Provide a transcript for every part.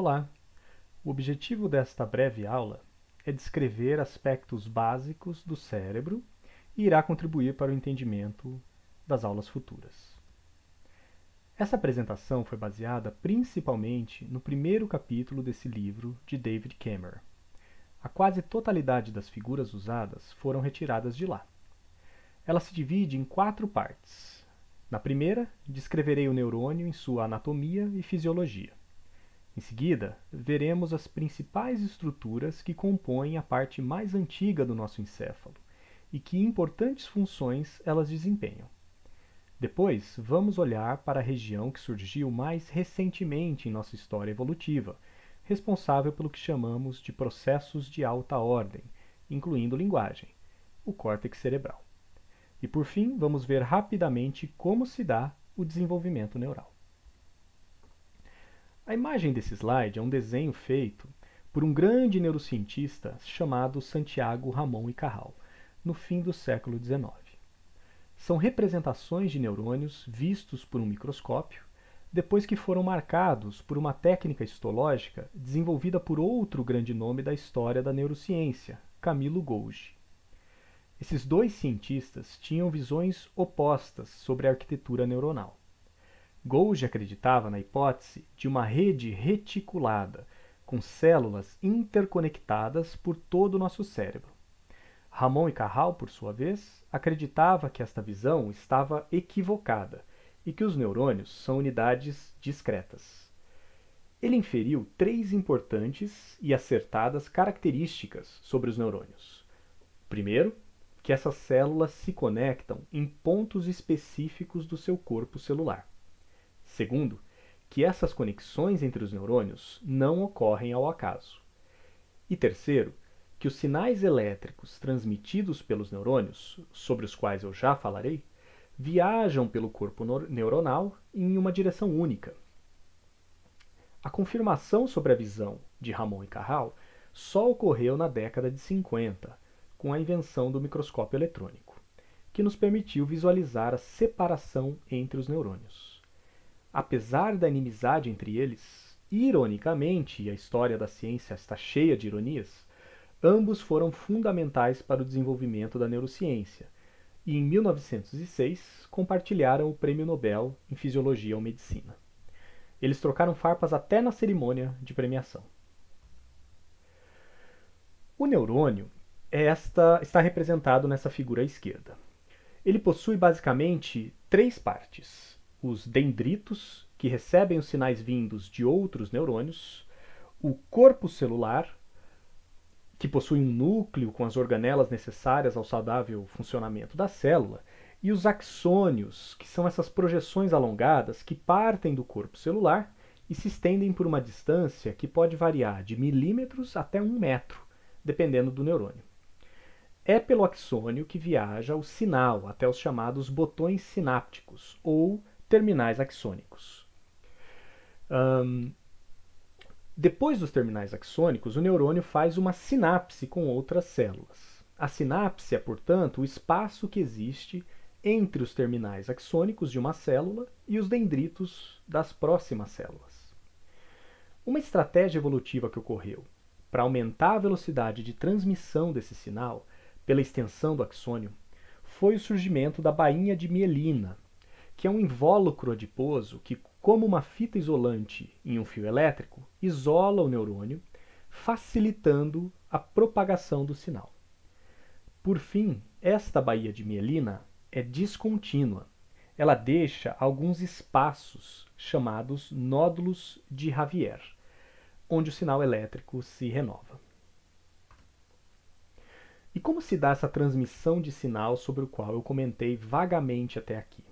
Olá! O objetivo desta breve aula é descrever aspectos básicos do cérebro e irá contribuir para o entendimento das aulas futuras. Essa apresentação foi baseada principalmente no primeiro capítulo desse livro de David Kammer. A quase totalidade das figuras usadas foram retiradas de lá. Ela se divide em 4 partes. Na primeira, descreverei o neurônio em sua anatomia e fisiologia. Em seguida, veremos as principais estruturas que compõem a parte mais antiga do nosso encéfalo e que importantes funções elas desempenham. Depois, vamos olhar para a região que surgiu mais recentemente em nossa história evolutiva, responsável pelo que chamamos de processos de alta ordem, incluindo linguagem, o córtex cerebral. E por fim, vamos ver rapidamente como se dá o desenvolvimento neural. A imagem desse slide é um desenho feito por um grande neurocientista chamado Santiago Ramón y Cajal, no fim do século XIX. São representações de neurônios vistos por um microscópio, depois que foram marcados por uma técnica histológica desenvolvida por outro grande nome da história da neurociência, Camilo Golgi. Esses dois cientistas tinham visões opostas sobre a arquitetura neuronal. Golgi acreditava na hipótese de uma rede reticulada, com células interconectadas por todo o nosso cérebro. Ramón y Cajal, por sua vez, acreditava que esta visão estava equivocada e que os neurônios são unidades discretas. Ele inferiu 3 importantes e acertadas características sobre os neurônios. Primeiro, que essas células se conectam em pontos específicos do seu corpo celular. Segundo, que essas conexões entre os neurônios não ocorrem ao acaso. E terceiro, que os sinais elétricos transmitidos pelos neurônios, sobre os quais eu já falarei, viajam pelo corpo neuronal em uma direção única. A confirmação sobre a visão de Ramón y Cajal só ocorreu na década de 50, com a invenção do microscópio eletrônico, que nos permitiu visualizar a separação entre os neurônios. Apesar da inimizade entre eles, ironicamente, e a história da ciência está cheia de ironias, ambos foram fundamentais para o desenvolvimento da neurociência e, em 1906, compartilharam o Prêmio Nobel em Fisiologia ou Medicina. Eles trocaram farpas até na cerimônia de premiação. O neurônio está representado nessa figura à esquerda. Ele possui basicamente 3 partes: os dendritos, que recebem os sinais vindos de outros neurônios, o corpo celular, que possui um núcleo com as organelas necessárias ao saudável funcionamento da célula, e os axônios, que são essas projeções alongadas que partem do corpo celular e se estendem por uma distância que pode variar de milímetros até 1 metro, dependendo do neurônio. É pelo axônio que viaja o sinal até os chamados botões sinápticos, ou terminais axônicos. Depois dos terminais axônicos, o neurônio faz uma sinapse com outras células. A sinapse é, portanto, o espaço que existe entre os terminais axônicos de uma célula e os dendritos das próximas células. Uma estratégia evolutiva que ocorreu para aumentar a velocidade de transmissão desse sinal pela extensão do axônio foi o surgimento da bainha de mielina, que é um invólucro adiposo que, como uma fita isolante em um fio elétrico, isola o neurônio, facilitando a propagação do sinal. Por fim, esta baía de mielina é descontínua. Ela deixa alguns espaços chamados nódulos de Javier, onde o sinal elétrico se renova. E como se dá essa transmissão de sinal sobre o qual eu comentei vagamente até aqui?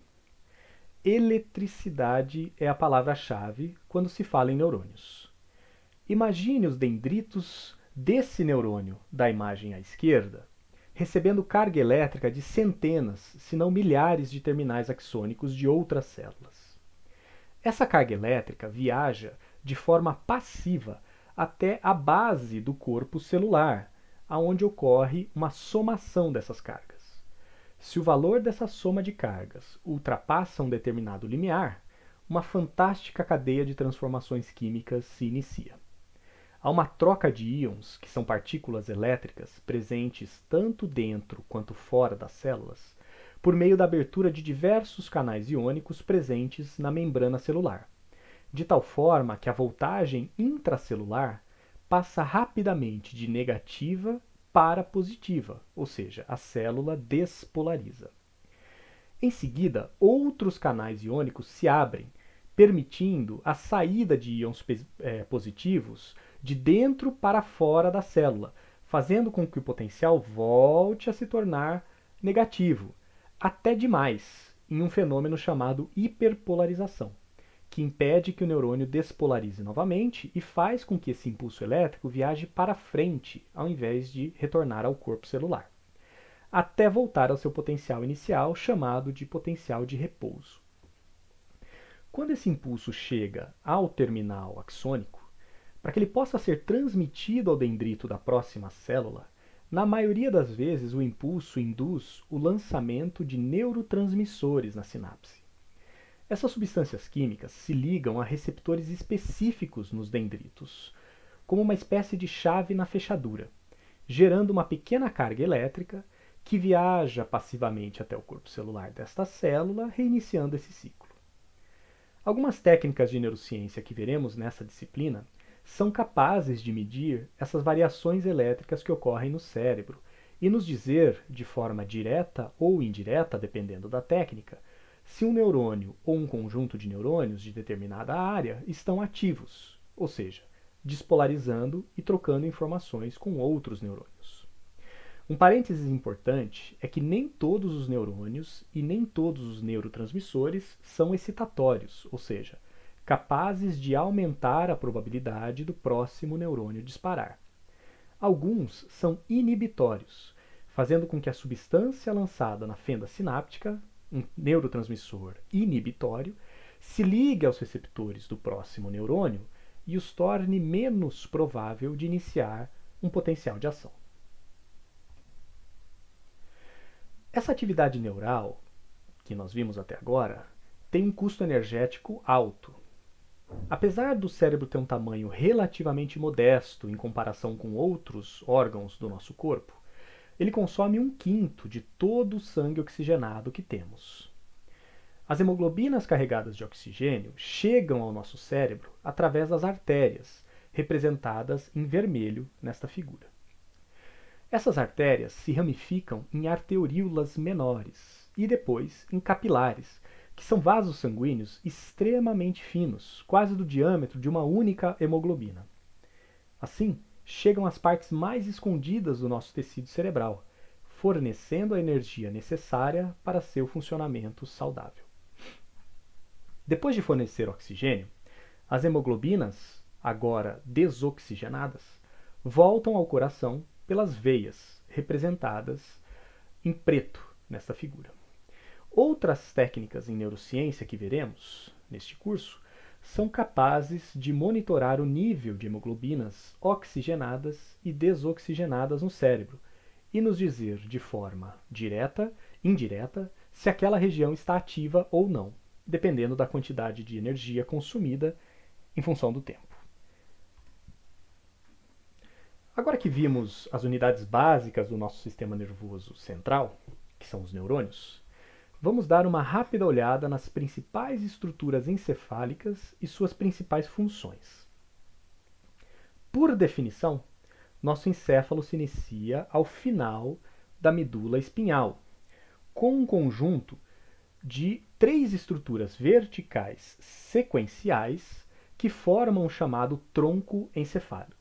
Eletricidade é a palavra-chave quando se fala em neurônios. Imagine os dendritos desse neurônio da imagem à esquerda recebendo carga elétrica de centenas, se não milhares de terminais axônicos de outras células. Essa carga elétrica viaja de forma passiva até a base do corpo celular, aonde ocorre uma somação dessas cargas. Se o valor dessa soma de cargas ultrapassa um determinado limiar, uma fantástica cadeia de transformações químicas se inicia. Há uma troca de íons, que são partículas elétricas presentes tanto dentro quanto fora das células, por meio da abertura de diversos canais iônicos presentes na membrana celular, de tal forma que a voltagem intracelular passa rapidamente de negativa para positiva, ou seja, a célula despolariza. Em seguida, outros canais iônicos se abrem, permitindo a saída de íons positivos de dentro para fora da célula, fazendo com que o potencial volte a se tornar negativo, até demais, em um fenômeno chamado hiperpolarização, que impede que o neurônio despolarize novamente e faz com que esse impulso elétrico viaje para frente, ao invés de retornar ao corpo celular, até voltar ao seu potencial inicial, chamado de potencial de repouso. Quando esse impulso chega ao terminal axônico, para que ele possa ser transmitido ao dendrito da próxima célula, na maioria das vezes o impulso induz o lançamento de neurotransmissores na sinapse. Essas substâncias químicas se ligam a receptores específicos nos dendritos, como uma espécie de chave na fechadura, gerando uma pequena carga elétrica que viaja passivamente até o corpo celular desta célula, reiniciando esse ciclo. Algumas técnicas de neurociência que veremos nessa disciplina são capazes de medir essas variações elétricas que ocorrem no cérebro e nos dizer, de forma direta ou indireta, dependendo da técnica, se um neurônio ou um conjunto de neurônios de determinada área estão ativos, ou seja, despolarizando e trocando informações com outros neurônios. Um parênteses importante é que nem todos os neurônios e nem todos os neurotransmissores são excitatórios, ou seja, capazes de aumentar a probabilidade do próximo neurônio disparar. Alguns são inibitórios, fazendo com que a substância lançada na fenda sináptica, um neurotransmissor inibitório, se ligue aos receptores do próximo neurônio e os torne menos provável de iniciar um potencial de ação. Essa atividade neural, que nós vimos até agora, tem um custo energético alto. Apesar do cérebro ter um tamanho relativamente modesto em comparação com outros órgãos do nosso corpo, ele consome 1/5 de todo o sangue oxigenado que temos. As hemoglobinas carregadas de oxigênio chegam ao nosso cérebro através das artérias, representadas em vermelho nesta figura. Essas artérias se ramificam em arteriolas menores e depois em capilares, que são vasos sanguíneos extremamente finos, quase do diâmetro de uma única hemoglobina. Assim, chegam às partes mais escondidas do nosso tecido cerebral, fornecendo a energia necessária para seu funcionamento saudável. Depois de fornecer oxigênio, as hemoglobinas, agora desoxigenadas, voltam ao coração pelas veias, representadas em preto nesta figura. Outras técnicas em neurociência que veremos neste curso são capazes de monitorar o nível de hemoglobinas oxigenadas e desoxigenadas no cérebro e nos dizer de forma direta, indireta, se aquela região está ativa ou não, dependendo da quantidade de energia consumida em função do tempo. Agora que vimos as unidades básicas do nosso sistema nervoso central, que são os neurônios, vamos dar uma rápida olhada nas principais estruturas encefálicas e suas principais funções. Por definição, nosso encéfalo se inicia ao final da medula espinhal, com um conjunto de 3 estruturas verticais sequenciais que formam o chamado tronco encefálico.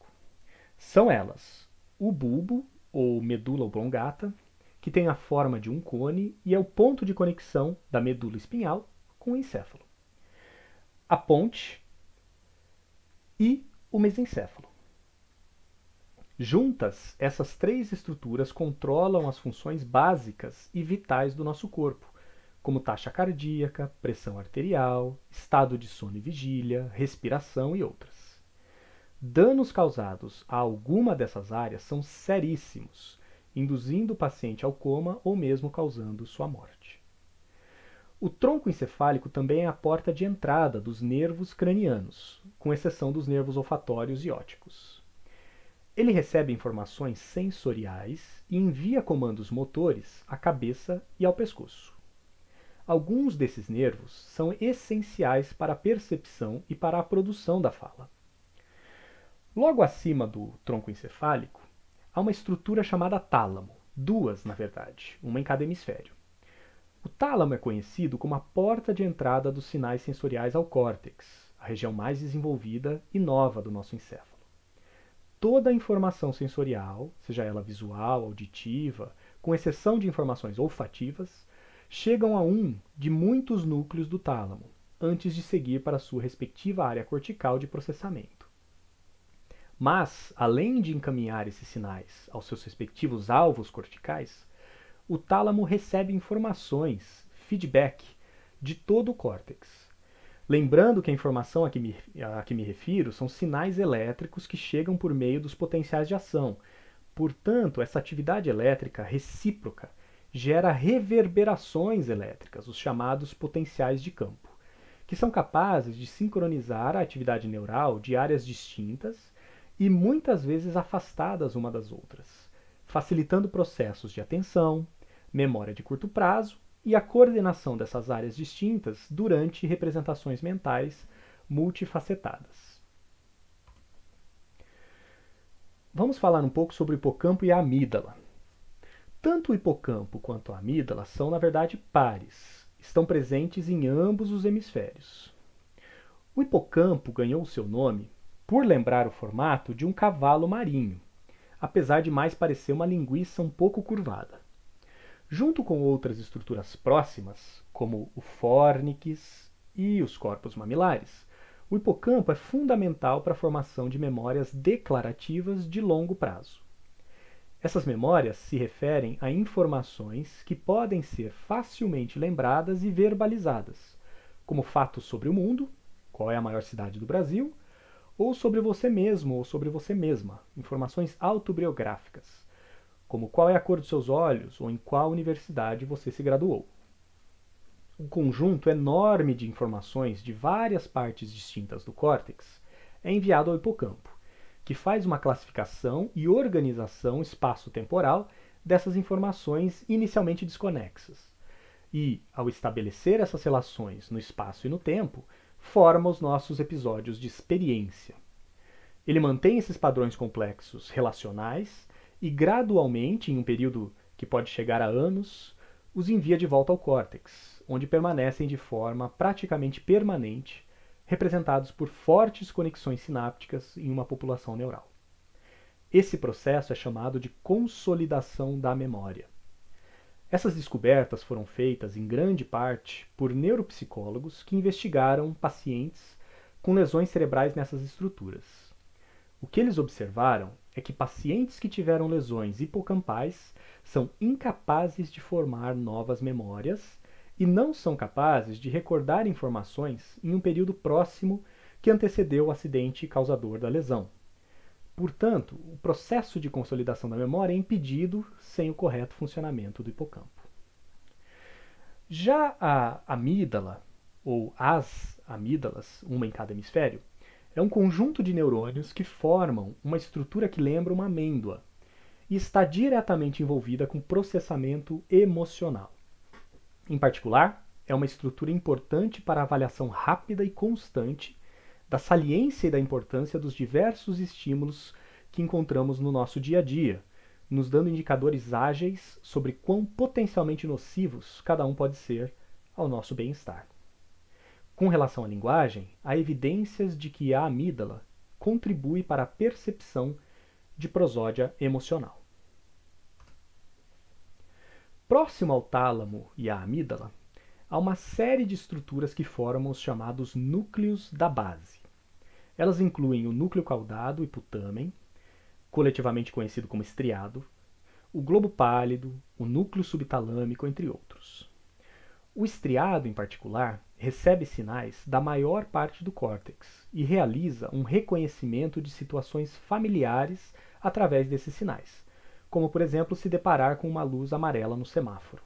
São elas o bulbo, ou medula oblongata, que tem a forma de um cone e é o ponto de conexão da medula espinhal com o encéfalo. A ponte e o mesencéfalo. Juntas, essas 3 estruturas controlam as funções básicas e vitais do nosso corpo, como taxa cardíaca, pressão arterial, estado de sono e vigília, respiração e outras. Danos causados a alguma dessas áreas são seríssimos, induzindo o paciente ao coma ou mesmo causando sua morte. O tronco encefálico também é a porta de entrada dos nervos cranianos, com exceção dos nervos olfatórios e ópticos. Ele recebe informações sensoriais e envia comandos motores à cabeça e ao pescoço. Alguns desses nervos são essenciais para a percepção e para a produção da fala. Logo acima do tronco encefálico, há uma estrutura chamada tálamo, duas, na verdade, uma em cada hemisfério. O tálamo é conhecido como a porta de entrada dos sinais sensoriais ao córtex, a região mais desenvolvida e nova do nosso encéfalo. Toda a informação sensorial, seja ela visual, auditiva, com exceção de informações olfativas, chegam a um de muitos núcleos do tálamo, antes de seguir para sua respectiva área cortical de processamento. Mas, além de encaminhar esses sinais aos seus respectivos alvos corticais, o tálamo recebe informações, feedback, de todo o córtex. Lembrando que a informação a que me refiro são sinais elétricos que chegam por meio dos potenciais de ação. Portanto, essa atividade elétrica recíproca gera reverberações elétricas, os chamados potenciais de campo, que são capazes de sincronizar a atividade neural de áreas distintas e muitas vezes afastadas uma das outras, facilitando processos de atenção, memória de curto prazo e a coordenação dessas áreas distintas durante representações mentais multifacetadas. Vamos falar um pouco sobre o hipocampo e a amígdala. Tanto o hipocampo quanto a amígdala são, na verdade, pares. Estão presentes em ambos os hemisférios. O hipocampo ganhou seu nome por lembrar o formato de um cavalo marinho, apesar de mais parecer uma linguiça um pouco curvada. Junto com outras estruturas próximas, como o fórnix e os corpos mamilares, o hipocampo é fundamental para a formação de memórias declarativas de longo prazo. Essas memórias se referem a informações que podem ser facilmente lembradas e verbalizadas, como fatos sobre o mundo, qual é a maior cidade do Brasil, ou sobre você mesmo ou sobre você mesma, informações autobiográficas, como qual é a cor dos seus olhos ou em qual universidade você se graduou. Um conjunto enorme de informações de várias partes distintas do córtex é enviado ao hipocampo, que faz uma classificação e organização espaço-temporal dessas informações inicialmente desconexas. E, ao estabelecer essas relações no espaço e no tempo, forma os nossos episódios de experiência. Ele mantém esses padrões complexos relacionais e, gradualmente, em um período que pode chegar a anos, os envia de volta ao córtex, onde permanecem de forma praticamente permanente, representados por fortes conexões sinápticas em uma população neural. Esse processo é chamado de consolidação da memória. Essas descobertas foram feitas, em grande parte, por neuropsicólogos que investigaram pacientes com lesões cerebrais nessas estruturas. O que eles observaram é que pacientes que tiveram lesões hipocampais são incapazes de formar novas memórias e não são capazes de recordar informações em um período próximo que antecedeu o acidente causador da lesão. Portanto, o processo de consolidação da memória é impedido sem o correto funcionamento do hipocampo. Já a amígdala, ou as amígdalas, uma em cada hemisfério, é um conjunto de neurônios que formam uma estrutura que lembra uma amêndoa e está diretamente envolvida com processamento emocional. Em particular, é uma estrutura importante para a avaliação rápida e constante da saliência e da importância dos diversos estímulos que encontramos no nosso dia a dia, nos dando indicadores ágeis sobre quão potencialmente nocivos cada um pode ser ao nosso bem-estar. Com relação à linguagem, há evidências de que a amígdala contribui para a percepção de prosódia emocional. Próximo ao tálamo e à amígdala, há uma série de estruturas que formam os chamados núcleos da base. Elas incluem o núcleo caudado e putamen, coletivamente conhecido como estriado, o globo pálido, o núcleo subtalâmico, entre outros. O estriado, em particular, recebe sinais da maior parte do córtex e realiza um reconhecimento de situações familiares através desses sinais, como, por exemplo, se deparar com uma luz amarela no semáforo.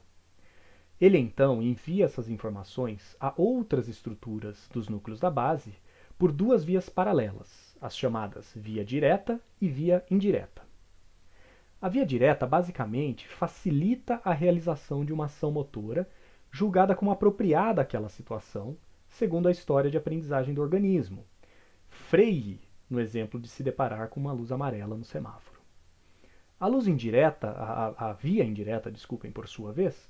Ele então envia essas informações a outras estruturas dos núcleos da base por duas vias paralelas, as chamadas via direta e via indireta. A via direta basicamente facilita a realização de uma ação motora julgada como apropriada àquela situação, segundo a história de aprendizagem do organismo. Freie no exemplo de se deparar com uma luz amarela no semáforo. A luz indireta, a via indireta, desculpem, por sua vez,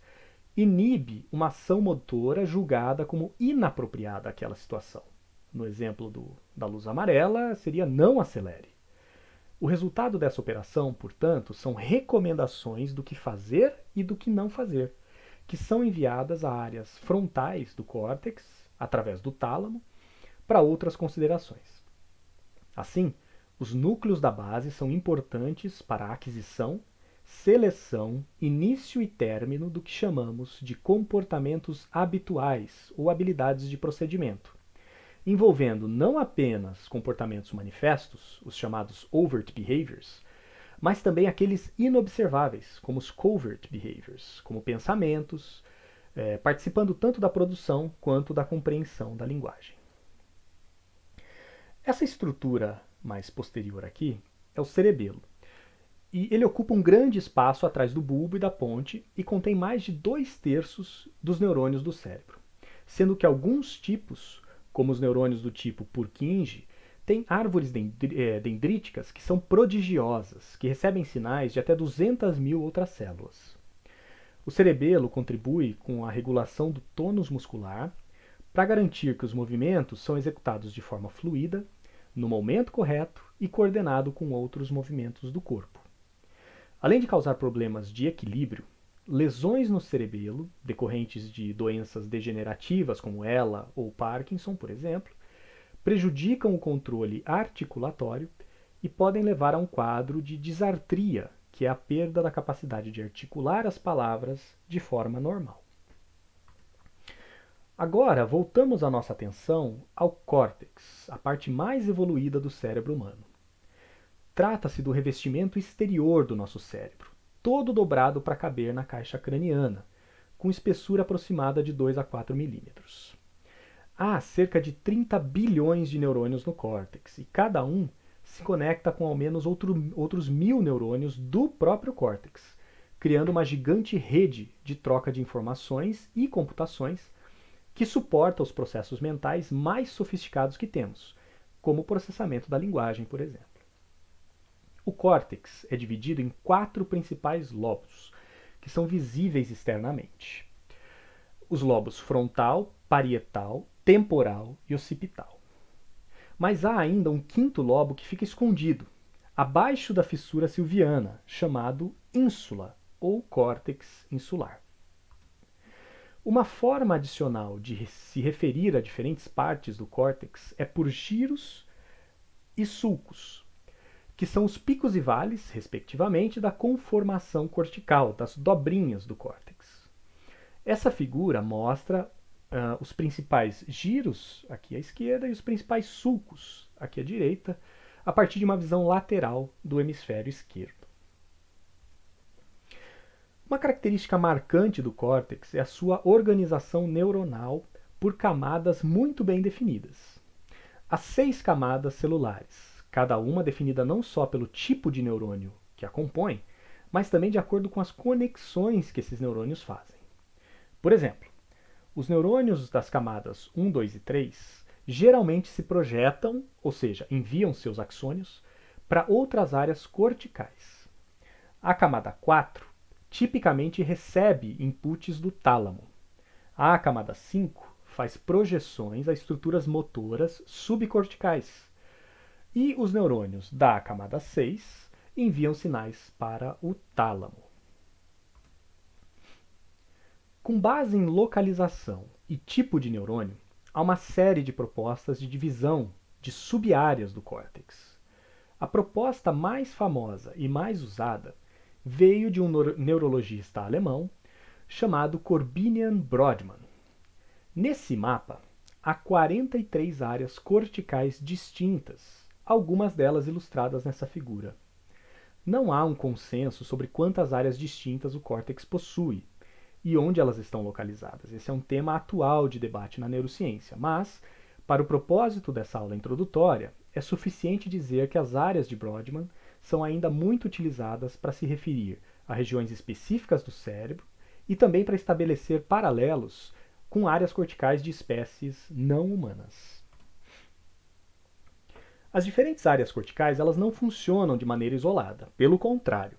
inibe uma ação motora julgada como inapropriada àquela situação. No exemplo da luz amarela, seria não acelere. O resultado dessa operação, portanto, são recomendações do que fazer e do que não fazer, que são enviadas a áreas frontais do córtex, através do tálamo, para outras considerações. Assim, os núcleos da base são importantes para a aquisição, seleção, início e término do que chamamos de comportamentos habituais ou habilidades de procedimento, envolvendo não apenas comportamentos manifestos, os chamados overt behaviors, mas também aqueles inobserváveis, como os covert behaviors, como pensamentos, participando tanto da produção quanto da compreensão da linguagem. Essa estrutura mais posterior aqui é o cerebelo. E ele ocupa um grande espaço atrás do bulbo e da ponte e contém mais de 2/3 dos neurônios do cérebro, sendo que alguns tipos, como os neurônios do tipo Purkinje, têm árvores dendríticas que são prodigiosas, que recebem sinais de até 200 mil outras células. O cerebelo contribui com a regulação do tônus muscular para garantir que os movimentos são executados de forma fluida, no momento correto e coordenado com outros movimentos do corpo. Além de causar problemas de equilíbrio, lesões no cerebelo, decorrentes de doenças degenerativas como ELA ou Parkinson, por exemplo, prejudicam o controle articulatório e podem levar a um quadro de disartria, que é a perda da capacidade de articular as palavras de forma normal. Agora, voltamos a nossa atenção ao córtex, a parte mais evoluída do cérebro humano. Trata-se do revestimento exterior do nosso cérebro, todo dobrado para caber na caixa craniana, com espessura aproximada de 2 a 4 milímetros. Há cerca de 30 bilhões de neurônios no córtex, e cada um se conecta com ao menos outros 1000 neurônios do próprio córtex, criando uma gigante rede de troca de informações e computações que suporta os processos mentais mais sofisticados que temos, como o processamento da linguagem, por exemplo. O córtex é dividido em 4 principais lobos, que são visíveis externamente. Os lobos frontal, parietal, temporal e occipital. Mas há ainda um 5º lobo que fica escondido, abaixo da fissura silviana, chamado ínsula, ou córtex insular. Uma forma adicional de se referir a diferentes partes do córtex é por giros e sulcos, que são os picos e vales, respectivamente, da conformação cortical, das dobrinhas do córtex. Essa figura mostra os principais giros, aqui à esquerda, e os principais sulcos, aqui à direita, a partir de uma visão lateral do hemisfério esquerdo. Uma característica marcante do córtex é a sua organização neuronal por camadas muito bem definidas. Há 6 camadas celulares, cada uma definida não só pelo tipo de neurônio que a compõe, mas também de acordo com as conexões que esses neurônios fazem. Por exemplo, os neurônios das camadas 1, 2 e 3 geralmente se projetam, ou seja, enviam seus axônios, para outras áreas corticais. A camada 4 tipicamente recebe inputs do tálamo. A camada 5 faz projeções a estruturas motoras subcorticais. E os neurônios da camada 6 enviam sinais para o tálamo. Com base em localização e tipo de neurônio, há uma série de propostas de divisão de sub-áreas do córtex. A proposta mais famosa e mais usada veio de um neurologista alemão chamado Corbinian Brodmann. Nesse mapa, há 43 áreas corticais distintas, algumas delas ilustradas nessa figura. Não há um consenso sobre quantas áreas distintas o córtex possui. e onde elas estão localizadas. Esse é um tema atual de debate na neurociência, mas, para o propósito dessa aula introdutória, é suficiente dizer que as áreas de Brodmann são ainda muito utilizadas para se referir a regiões específicas do cérebro e também para estabelecer paralelos com áreas corticais de espécies não humanas. As diferentes áreas corticais elas não funcionam de maneira isolada, pelo contrário,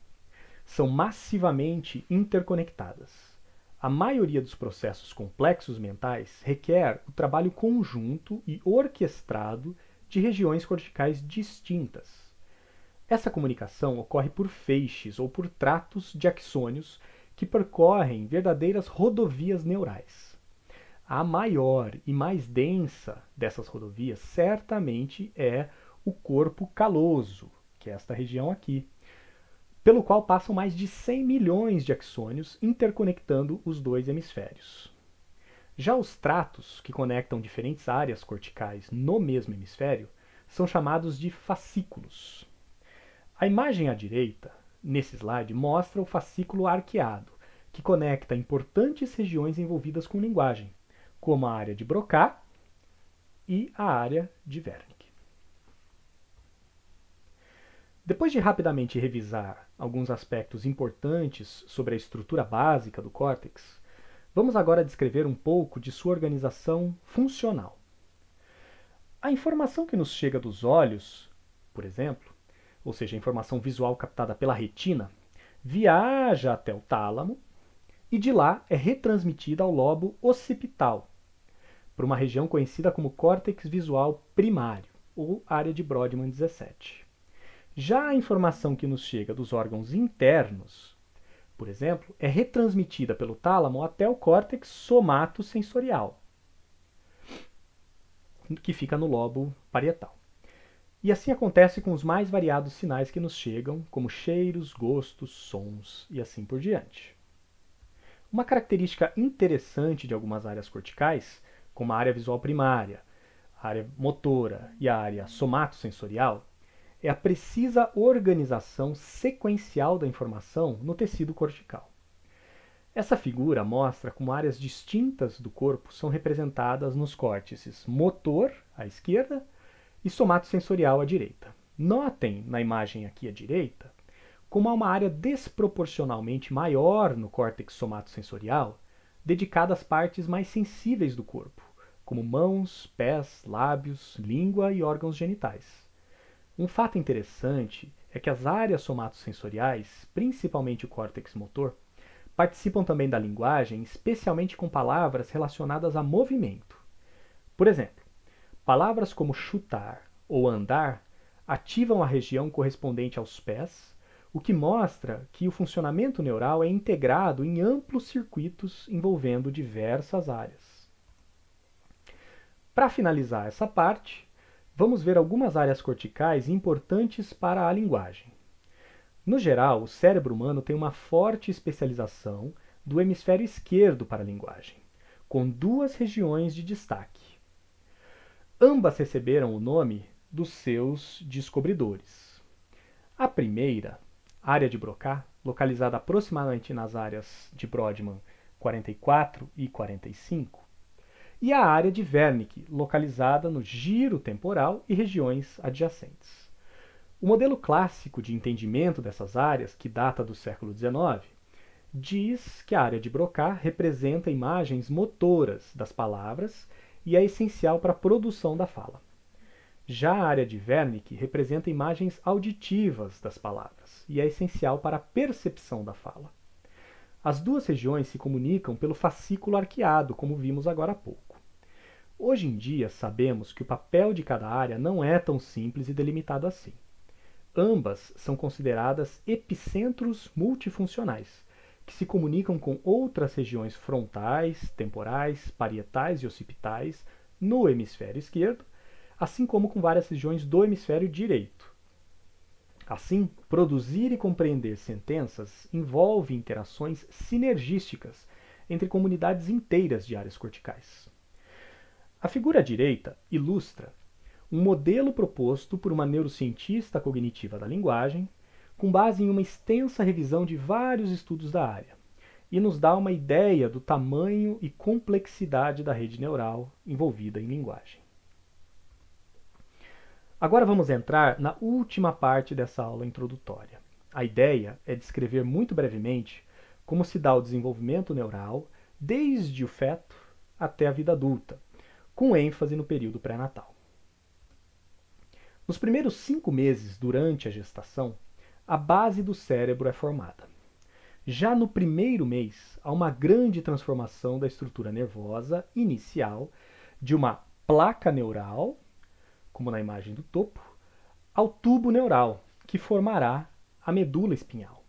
são massivamente interconectadas. A maioria dos processos complexos mentais requer o trabalho conjunto e orquestrado de regiões corticais distintas. Essa comunicação ocorre por feixes ou por tratos de axônios que percorrem verdadeiras rodovias neurais. A maior e mais densa dessas rodovias certamente é o corpo caloso, que é esta região aqui, pelo qual passam mais de 100 milhões de axônios interconectando os dois hemisférios. Já os tratos, que conectam diferentes áreas corticais no mesmo hemisfério, são chamados de fascículos. A imagem à direita, nesse slide, mostra o fascículo arqueado, que conecta importantes regiões envolvidas com linguagem, como a área de Broca e a área de Wernicke. Depois de rapidamente revisar alguns aspectos importantes sobre a estrutura básica do córtex, vamos agora descrever um pouco de sua organização funcional. A informação que nos chega dos olhos, por exemplo, ou seja, a informação visual captada pela retina, viaja até o tálamo e de lá é retransmitida ao lobo occipital, por uma região conhecida como córtex visual primário, ou área de Brodmann 17. Já a informação que nos chega dos órgãos internos, por exemplo, é retransmitida pelo tálamo até o córtex somatosensorial, que fica no lobo parietal. E assim acontece com os mais variados sinais que nos chegam, como cheiros, gostos, sons e assim por diante. Uma característica interessante de algumas áreas corticais, como a área visual primária, a área motora e a área somatosensorial, é a precisa organização sequencial da informação no tecido cortical. Essa figura mostra como áreas distintas do corpo são representadas nos córtices motor, à esquerda, e somatosensorial, à direita. Notem na imagem aqui à direita como há uma área desproporcionalmente maior no córtex somatosensorial dedicada às partes mais sensíveis do corpo, como mãos, pés, lábios, língua e órgãos genitais. Um fato interessante é que as áreas somatosensoriais, principalmente o córtex motor, participam também da linguagem, especialmente com palavras relacionadas a movimento. Por exemplo, palavras como chutar ou andar ativam a região correspondente aos pés, o que mostra que o funcionamento neural é integrado em amplos circuitos envolvendo diversas áreas. Para finalizar essa parte, vamos ver algumas áreas corticais importantes para a linguagem. No geral, o cérebro humano tem uma forte especialização do hemisfério esquerdo para a linguagem, com duas regiões de destaque. Ambas receberam o nome dos seus descobridores. A primeira, área de Broca, localizada aproximadamente nas áreas de Brodmann 44 e 45, e a área de Wernicke, localizada no giro temporal e regiões adjacentes. O modelo clássico de entendimento dessas áreas, que data do século XIX, diz que a área de Broca representa imagens motoras das palavras e é essencial para a produção da fala. Já a área de Wernicke representa imagens auditivas das palavras e é essencial para a percepção da fala. As duas regiões se comunicam pelo fascículo arqueado, como vimos agora há pouco. Hoje em dia, sabemos que o papel de cada área não é tão simples e delimitado assim. Ambas são consideradas epicentros multifuncionais, que se comunicam com outras regiões frontais, temporais, parietais e occipitais no hemisfério esquerdo, assim como com várias regiões do hemisfério direito. Assim, produzir e compreender sentenças envolve interações sinergísticas entre comunidades inteiras de áreas corticais. A figura à direita ilustra um modelo proposto por uma neurocientista cognitiva da linguagem, com base em uma extensa revisão de vários estudos da área, e nos dá uma ideia do tamanho e complexidade da rede neural envolvida em linguagem. Agora vamos entrar na última parte dessa aula introdutória. A ideia é descrever muito brevemente como se dá o desenvolvimento neural desde o feto até a vida adulta, com ênfase no período pré-natal. Nos primeiros 5 meses durante a gestação, a base do cérebro é formada. Já no primeiro mês, há uma grande transformação da estrutura nervosa inicial de uma placa neural, como na imagem do topo, ao tubo neural, que formará a medula espinhal.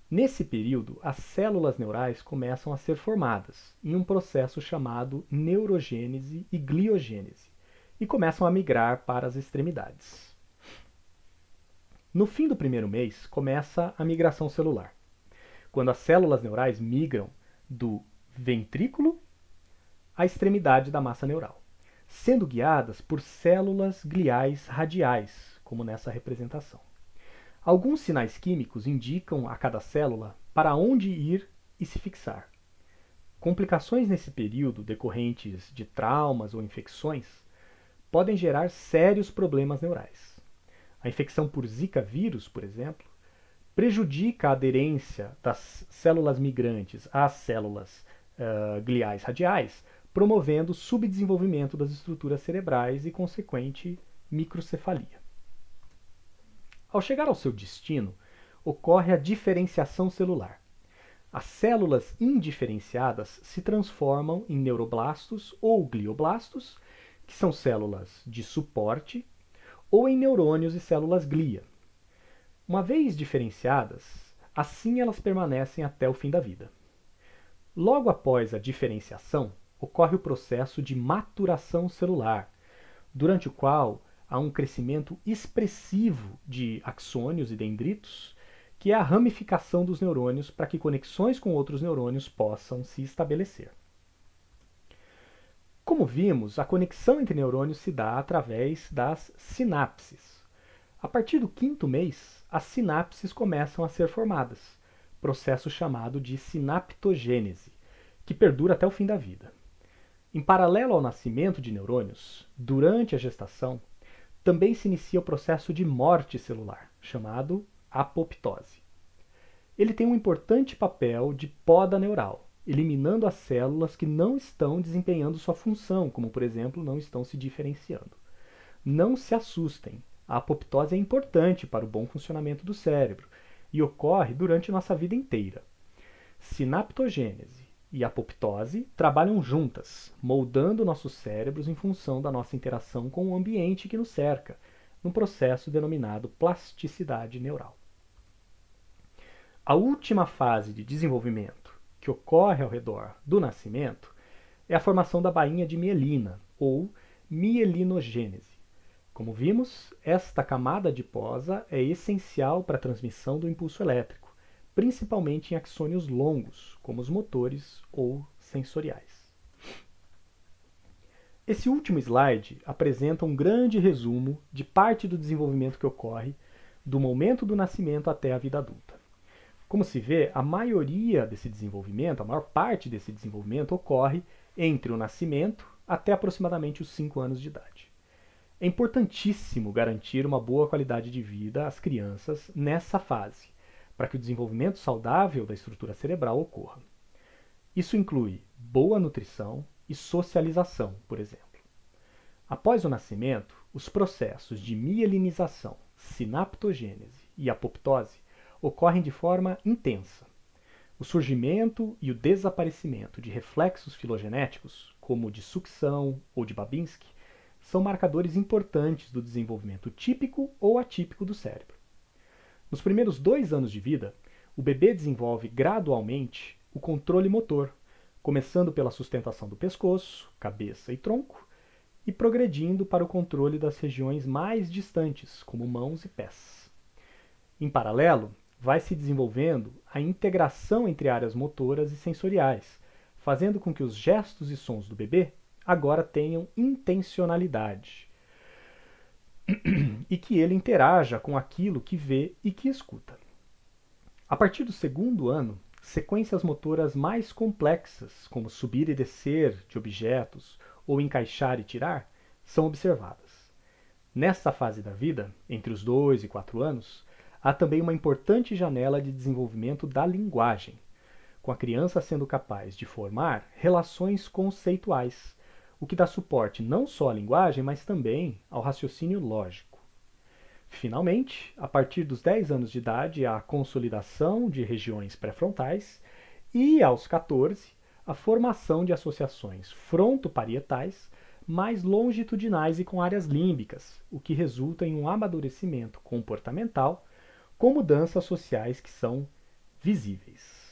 Nesse período, as células neurais começam a ser formadas em um processo chamado neurogênese e gliogênese e começam a migrar para as extremidades. No fim do primeiro mês, começa a migração celular, quando as células neurais migram do ventrículo à extremidade da massa neural, sendo guiadas por células gliais radiais, como nessa representação. Alguns sinais químicos indicam a cada célula para onde ir e se fixar. Complicações nesse período, decorrentes de traumas ou infecções, podem gerar sérios problemas neurais. A infecção por Zika vírus, por exemplo, prejudica a aderência das células migrantes às células gliais radiais, promovendo o subdesenvolvimento das estruturas cerebrais e consequente microcefalia. Ao chegar ao seu destino, ocorre a diferenciação celular. As células indiferenciadas se transformam em neuroblastos ou glioblastos, que são células de suporte, ou em neurônios e células glia. Uma vez diferenciadas, assim elas permanecem até o fim da vida. Logo após a diferenciação, ocorre o processo de maturação celular, durante o qual há um crescimento expressivo de axônios e dendritos, que é a ramificação dos neurônios para que conexões com outros neurônios possam se estabelecer. Como vimos, a conexão entre neurônios se dá através das sinapses. A partir do 5º mês, as sinapses começam a ser formadas, processo chamado de sinaptogênese, que perdura até o fim da vida. Em paralelo ao nascimento de neurônios, durante a gestação, também se inicia o processo de morte celular, chamado apoptose. Ele tem um importante papel de poda neural, eliminando as células que não estão desempenhando sua função, como, por exemplo, não estão se diferenciando. Não se assustem, a apoptose é importante para o bom funcionamento do cérebro e ocorre durante nossa vida inteira. Sinaptogênese e apoptose trabalham juntas, moldando nossos cérebros em função da nossa interação com o ambiente que nos cerca, num processo denominado plasticidade neural. A última fase de desenvolvimento, que ocorre ao redor do nascimento, é a formação da bainha de mielina, ou mielinogênese. Como vimos, esta camada adiposa é essencial para a transmissão do impulso elétrico, principalmente em axônios longos, como os motores ou sensoriais. Esse último slide apresenta um grande resumo de parte do desenvolvimento que ocorre do momento do nascimento até a vida adulta. Como se vê, a maioria desse desenvolvimento, a maior parte desse desenvolvimento ocorre entre o nascimento até aproximadamente os 5 anos de idade. É importantíssimo garantir uma boa qualidade de vida às crianças nessa fase, para que o desenvolvimento saudável da estrutura cerebral ocorra. Isso inclui boa nutrição e socialização, por exemplo. Após o nascimento, os processos de mielinização, sinaptogênese e apoptose ocorrem de forma intensa. O surgimento e o desaparecimento de reflexos filogenéticos, como o de sucção ou de Babinski, são marcadores importantes do desenvolvimento típico ou atípico do cérebro. Nos primeiros 2 anos de vida, o bebê desenvolve gradualmente o controle motor, começando pela sustentação do pescoço, cabeça e tronco, e progredindo para o controle das regiões mais distantes, como mãos e pés. Em paralelo, vai se desenvolvendo a integração entre áreas motoras e sensoriais, fazendo com que os gestos e sons do bebê agora tenham intencionalidade e que ele interaja com aquilo que vê e que escuta. A partir do 2º ano, sequências motoras mais complexas, como subir e descer de objetos ou encaixar e tirar, são observadas. Nesta fase da vida, entre os 2 e 4 anos, há também uma importante janela de desenvolvimento da linguagem, com a criança sendo capaz de formar relações conceituais, o que dá suporte não só à linguagem, mas também ao raciocínio lógico. Finalmente, a partir dos 10 anos de idade, há a consolidação de regiões pré-frontais e, aos 14, a formação de associações frontoparietais mais longitudinais e com áreas límbicas, o que resulta em um amadurecimento comportamental com mudanças sociais que são visíveis.